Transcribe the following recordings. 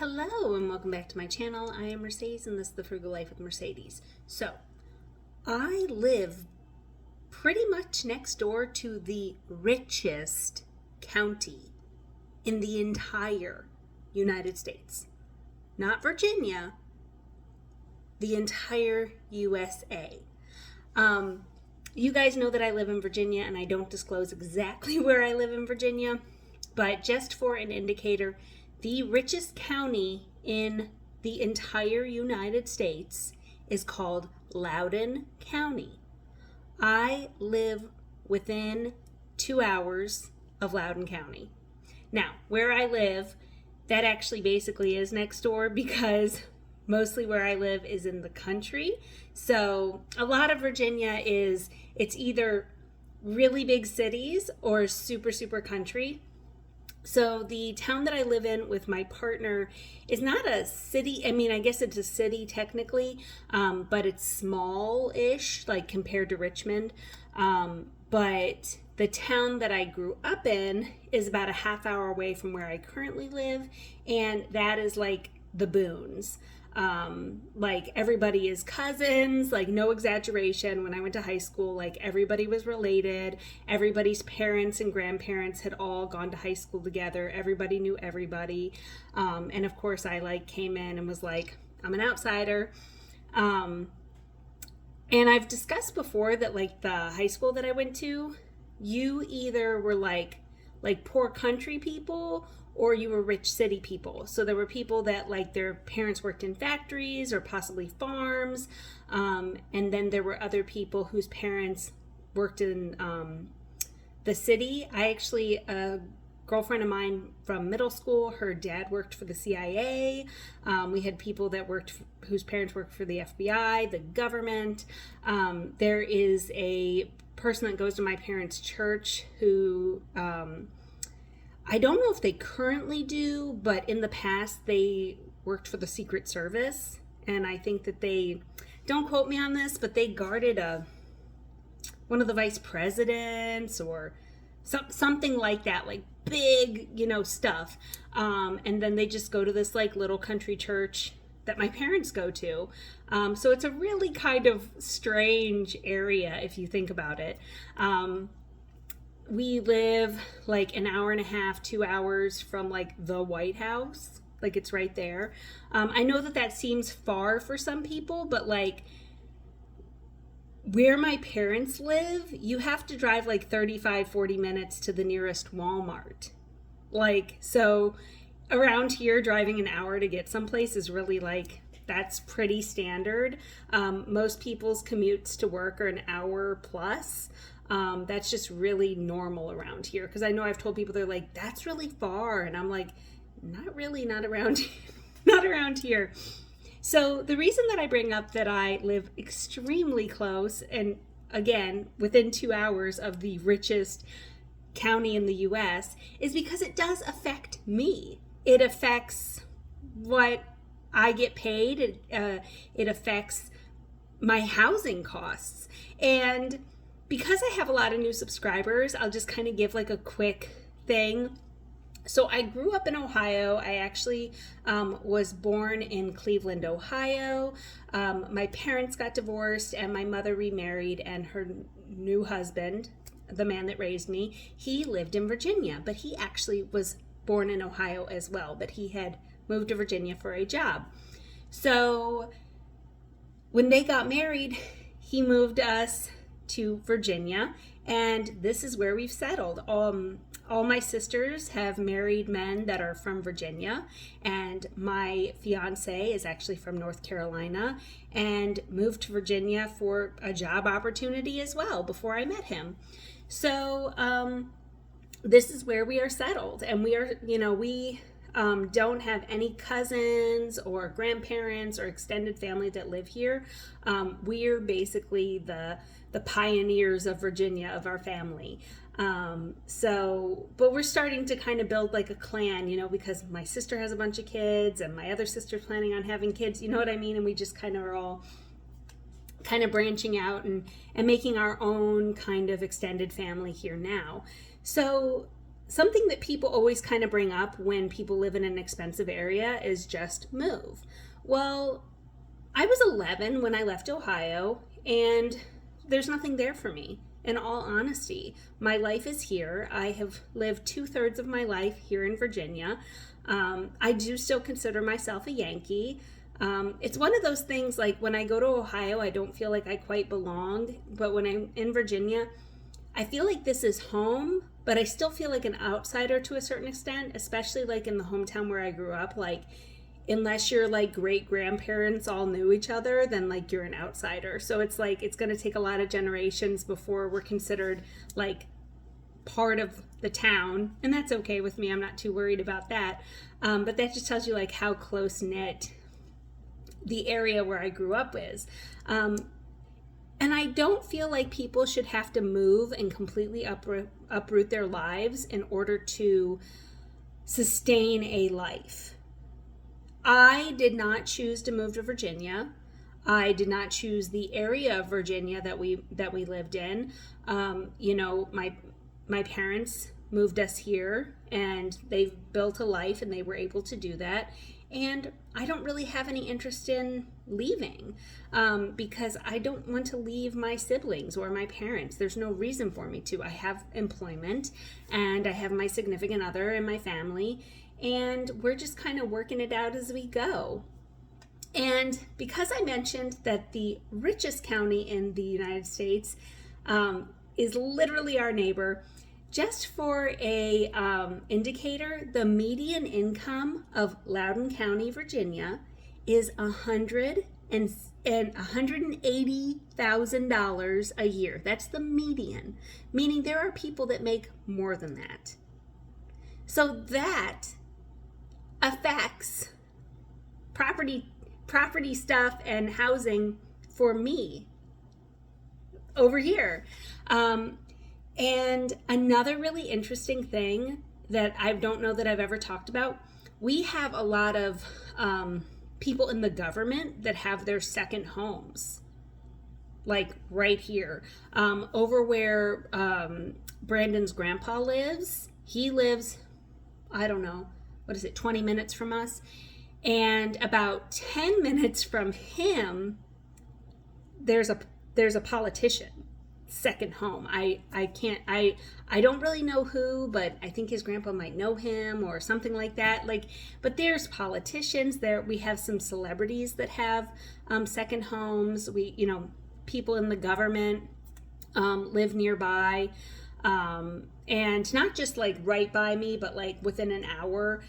Hello and welcome back to my channel. I am Mercedes and this is the Frugal Life with Mercedes. So, I live pretty much next door to the richest county in the entire United States. Not Virginia, the entire USA. You guys know that I live in Virginia and I don't disclose exactly where I live in Virginia, but just for an indicator, the richest county in the entire United States is called Loudoun County. I live within 2 hours of Loudoun County. Now, where I live, that actually basically is next door because mostly where I live is in the country. So a lot of Virginia it's either really big cities or super country. So the town that I live in with my partner is not a city. I mean, I guess it's a city technically, but it's small-ish, like compared to Richmond. But the town that I grew up in is about a half hour away from where I currently live, and that is like the boons. Like everybody is cousins, like no exaggeration. When I went to high school, like everybody was related. Everybody's parents and grandparents had all gone to high school together. Everybody knew everybody. And of course I like came in and was like, I'm an outsider. And I've discussed before that like the high school that I went to, you either were like poor country people or you were rich city people. So there were people that like their parents worked in factories or possibly farms. And then there were other people whose parents worked in the city. A girlfriend of mine from middle school, her dad worked for the CIA. We had people that whose parents worked for the FBI, the government. There is a person that goes to my parents' church who, I don't know if they currently do, but in the past they worked for the Secret Service. And I think that don't quote me on this, but they guarded one of the vice presidents or something like that, like big, stuff. And then they just go to this like little country church that my parents go to. So it's a really kind of strange area if you think about it. We live like an hour and a half, 2 hours from like the White House. Like it's right there. I know that seems far for some people, but like where my parents live, you have to drive like 35-40 minutes to the nearest Walmart. Like, so around here, driving an hour to get someplace is really like, that's pretty standard. Most people's commutes to work are an hour plus. That's just really normal around here. Because I know I've told people, they're like, that's really far. And I'm like, not really, not around here. So the reason that I bring up that I live extremely close, and again, within 2 hours of the richest county in the US, is because it does affect me. It affects what I get paid. It affects my housing costs. And because I have a lot of new subscribers, I'll just kind of give like a quick thing. So I grew up in Ohio. I actually was born in Cleveland, Ohio. My parents got divorced and my mother remarried, and her new husband, the man that raised me, he lived in Virginia, but he actually was born in Ohio as well, but he had moved to Virginia for a job. So when they got married, he moved us to Virginia, and this is where we've settled. All my sisters have married men that are from Virginia, and my fiance is actually from North Carolina and moved to Virginia for a job opportunity as well before I met him. So this is where we are settled, and we are, we don't have any cousins or grandparents or extended family that live here. We're basically the pioneers of Virginia, of our family. But we're starting to kind of build like a clan, because my sister has a bunch of kids and my other sister's planning on having kids, you know what I mean? And we just kind of are all kind of branching out and making our own kind of extended family here now. So something that people always kind of bring up when people live in an expensive area is just move. Well, I was 11 when I left Ohio, and there's nothing there for me. In all honesty, my life is here. I have lived 2/3 of my life here in Virginia. I do still consider myself a Yankee. It's one of those things, like when I go to Ohio, I don't feel like I quite belong. But when I'm in Virginia, I feel like this is home, but I still feel like an outsider to a certain extent, especially like in the hometown where I grew up. Like, unless your like great grandparents all knew each other, then like you're an outsider. So it's like it's going to take a lot of generations before we're considered like part of the town, and that's okay with me. I'm not too worried about that. But that just tells you like how close knit the area where I grew up is. And I don't feel like people should have to move and completely uproot their lives in order to sustain a life. I did not choose to move to Virginia. I did not choose the area of Virginia that we lived in. My parents moved us here, and they've built a life, and they were able to do that. And I don't really have any interest in leaving because I don't want to leave my siblings or my parents. There's no reason for me to. I have employment, and I have my significant other and my family, and we're just kind of working it out as we go. And because I mentioned that the richest county in the United States is literally our neighbor, just for a indicator, the median income of Loudoun County, Virginia, is $180,000 a year. That's the median, meaning there are people that make more than that. So that affects property stuff and housing for me over here. And another really interesting thing that I don't know that I've ever talked about, we have a lot of people in the government that have their second homes, like right here. Over where Brandon's grandpa lives, he lives, I don't know, 20 minutes from us? And about 10 minutes from him, there's a politician second home. I don't really know who, but I think his grandpa might know him or something like that. But there's politicians there. We have some celebrities that have second homes. People in the government live nearby, and not just like right by me, but like within an hour.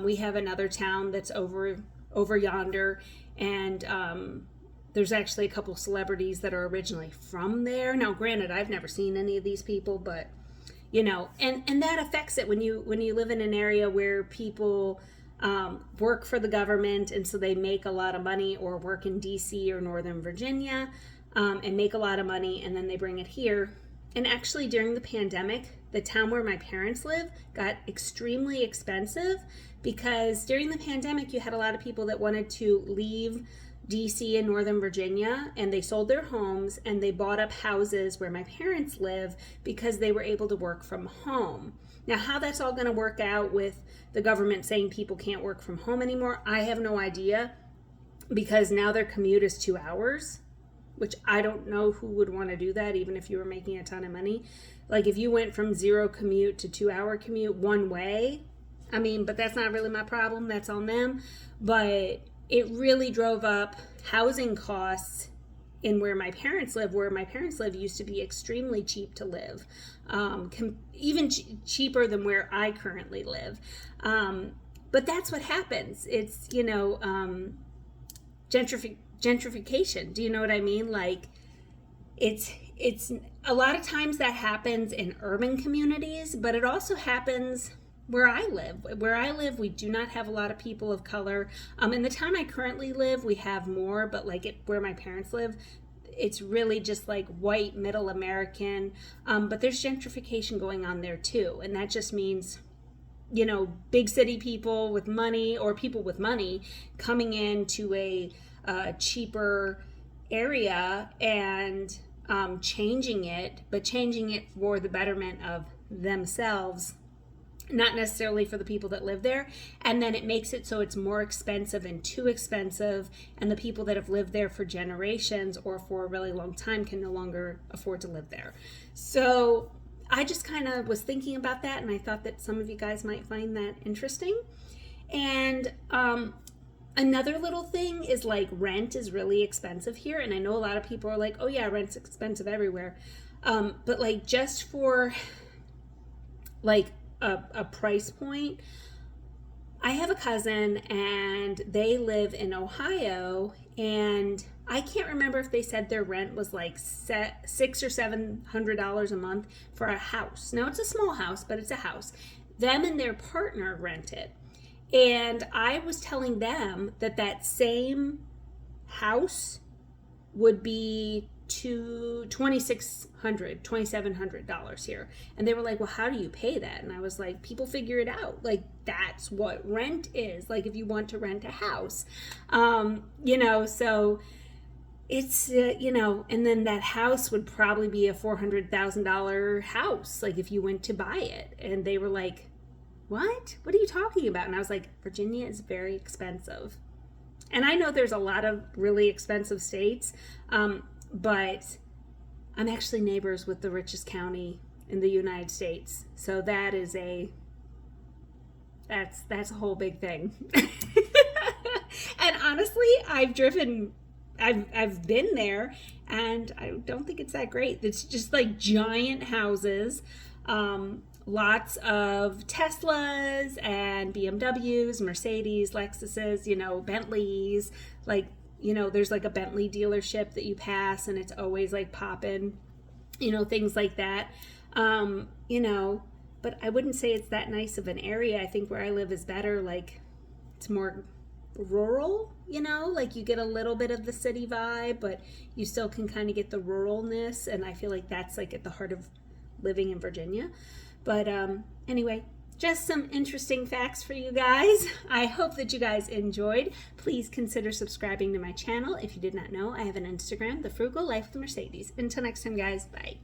We have another town that's over yonder, and there's actually a couple celebrities that are originally from there. Now, granted, I've never seen any of these people, but and that affects it when you live in an area where people work for the government, and so they make a lot of money, or work in DC or Northern Virginia and make a lot of money, and then they bring it here. And actually, during the pandemic, the town where my parents live got extremely expensive because during the pandemic, you had a lot of people that wanted to leave DC and Northern Virginia, and they sold their homes and they bought up houses where my parents live because they were able to work from home. Now, how that's all going to work out with the government saying people can't work from home anymore, I have no idea, because now their commute is 2 hours, which I don't know who would want to do that, even if you were making a ton of money. Like if you went from 0 commute to 2 hour commute one way, but that's not really my problem. That's on them. But it really drove up housing costs in where my parents live. Where my parents live used to be extremely cheap to live, even cheaper than where I currently live. But that's what happens. It's, gentrification. Do you know what I mean? Like it's a lot of times that happens in urban communities, but it also happens where I live. Where I live, we do not have a lot of people of color. In the town I currently live, we have more, but where my parents live, it's really just like white, middle American. But there's gentrification going on there too. And that just means, big city people with money, or people with money coming into a cheaper area and changing it for the betterment of themselves not necessarily for the people that live there. And then it makes it so it's more expensive and too expensive, and the people that have lived there for generations or for a really long time can no longer afford to live there. So I just kind of was thinking about that, and I thought that some of you guys might find that interesting. And another little thing is like rent is really expensive here, and I know a lot of people are like, oh yeah, rent's expensive everywhere. But like just for like a price point, I have a cousin and they live in Ohio, and I can't remember if they said their rent was like $600 or $700 a month for a house. Now it's a small house, but it's a house. Them and their partner rent it. And I was telling them that that same house would be $2,700 here. And they were like, well, how do you pay that? And I was like, people figure it out. Like, that's what rent is. Like, if you want to rent a house, so it's, and then that house would probably be a $400,000 house, like if you went to buy it. And they were like, what are you talking about? And I was like, Virginia is very expensive. And I know there's a lot of really expensive states, but I'm actually neighbors with the richest county in the United States. So that is that's a whole big thing. And honestly, I've been there, and I don't think it's that great. It's just like giant houses, lots of Teslas and BMWs, Mercedes, Lexuses, Bentleys, there's like a Bentley dealership that you pass and it's always like popping, things like that. But I wouldn't say it's that nice of an area. I think where I live is better. Like, it's more rural, like you get a little bit of the city vibe, but you still can kind of get the ruralness. And I feel like that's like at the heart of living in Virginia. But anyway, just some interesting facts for you guys. I hope that you guys enjoyed. Please consider subscribing to my channel. If you did not know, I have an Instagram, The Frugal Life with Mercedes. Until next time, guys, bye.